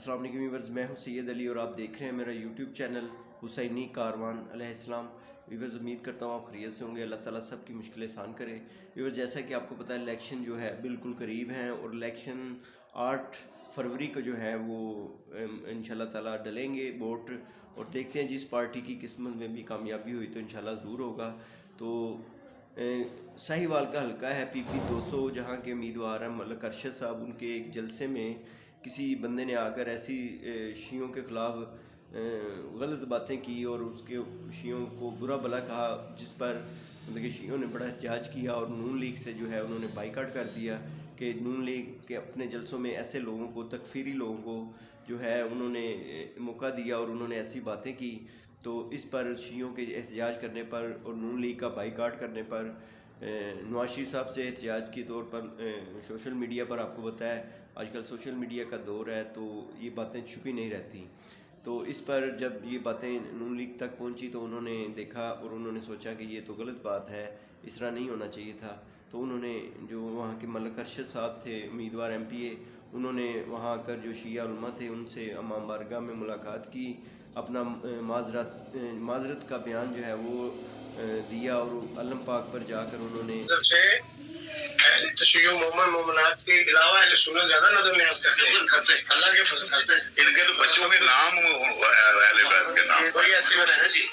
अस्सलाम वालेकुम व्यूअर्स, मैं हूं सैयद अली और आप देख रहे हैं मेरा यूट्यूब चैनल हुसैनी कारवान अलैहिस्सलाम। व्यूअर्स, उम्मीद करता हूं आप खैरियत से होंगे। अल्लाह ताला सबकी मुश्किलें आसान करे। व्यूअर्स, जैसा कि आपको पता है इलेक्शन जो है बिल्कुल करीब हैं और इलेक्शन 8 फरवरी को जो है वो इंशाल्लाह ताला डलेंगे वोट, और देखते हैं जिस पार्टी की किस्मत में भी कामयाबी हुई तो इंशाल्लाह ज़रूर होगा। तो साहिवाल का हल्का है PP 200, जहाँ के उम्मीदवार हैं मलक अरशद साहब। उनके एक जलसे में किसी बंदे ने आकर ऐसी शियों के ख़िलाफ़ गलत बातें की और उसके शियों को बुरा भला कहा, जिस पर मतलब कि शियों ने बड़ा एहतजाज किया और नून लीग से जो है उन्होंने बाइकाट कर दिया कि नून लीग के अपने जलसों में ऐसे लोगों को, तकफीरी लोगों को जो है उन्होंने मौका दिया और उन्होंने ऐसी बातें की। तो इस पर शियों के एहतजाज करने पर और नून लीग का बाइकाट करने पर नवाज शरीफ साहब से एहतजाज के तौर पर सोशल मीडिया पर, आपको बताया आजकल सोशल मीडिया का दौर है तो ये बातें छुपी नहीं रहती। तो इस पर जब ये बातें नून लीग तक पहुंची तो उन्होंने देखा और उन्होंने सोचा कि ये तो गलत बात है, इस तरह नहीं होना चाहिए था। तो उन्होंने, जो वहाँ के मलक अरशद साहब थे उम्मीदवार MPA, उन्होंने वहाँ आकर जो शिया उलमा थे उनसे इमाम बारगाह में मुलाकात की, अपना माजरत का बयान जो है वो दिया और अलम पाक पर जाकर उन्होंने के अलावा ज्यादा नजर न्याज करते हैं, अल्लाह के फजल करते हैं। इनके तो बच्चों के नाम के नाम कोई ऐसी बात है जी।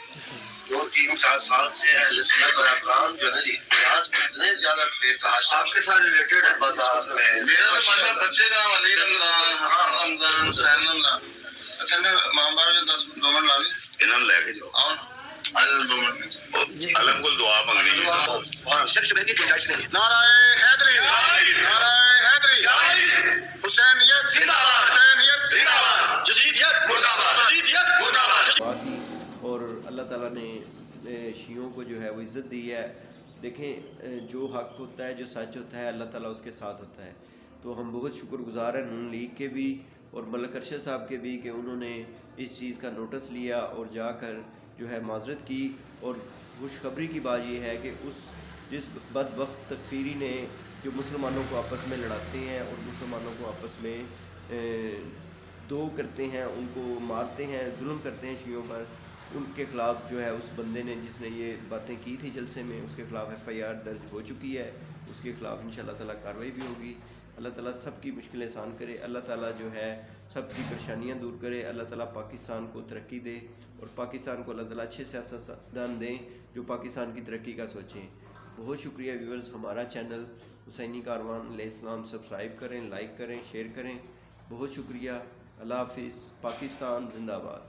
2-3-4 साल से अहले सुन्नत वल जमात जो है जी, आज कितने ज्यादा आपके साथ रिलेटेड है। बस आप मेरा तो मतलब बच्चे का वली रमजान, हसन रमजान, हुसैन रमजान, अच्छा ने मामबार ने 10 2 मिनट लागे इन्होंने लेके जाओ आओ आज 2 मिनट अलम को दुआ मांगनी है। शक शुबह की गुंजाइश नहीं। नाराए हैदरी, नाराए हैदरी, हुसैनियत जिंदाबाद, हुसैनियत जिंदाबाद, जदीदियत मुर्दाबाद, जदीदियत मुर्दाबाद। और अल्लाह ताला ने शियों को जो है वो इज़्ज़त दी है। देखें, जो हक होता है, जो सच होता है, अल्लाह ताला उसके साथ होता है। तो हम बहुत शुक्रगुजार हैं नून लीग के भी और मलक अरशद साहब के भी कि उन्होंने इस चीज़ का नोटिस लिया और जाकर जो है माजरत की। और खुशखबरी की बात यह है कि जिस बदबख्त तकफीरी ने जो मुसलमानों को आपस में लड़ाते हैं और मुसलमानों को आपस में दो करते हैं, उनको मारते हैं, जुल्म करते हैं शियों पर, उनके ख़िलाफ़ जो है उस बंदे ने जिसने ये बातें की थी जलसे में, उसके ख़िलाफ़ FIR दर्ज हो चुकी है। उसके ख़िलाफ़ इंशाअल्लाह ताला कार्रवाई भी होगी। अल्लाह ताला सबकी मुश्किलें आसान करे, अल्लाह ताला जो है सबकी परेशानियां दूर करे, अल्लाह ताला पाकिस्तान को तरक्की दे और पाकिस्तान को अल्लाह ताला अच्छे सियासतदान दें जो पाकिस्तान की तरक्की का सोचें। बहुत शुक्रिया व्यूअर्स, हमारा चैनल हुसैनी कारवान अलैहिस्सलाम सब्सक्राइब करें, लाइक करें, शेयर करें। बहुत शुक्रिया। अल्लाह हाफिज़। पाकिस्तान जिंदाबाद।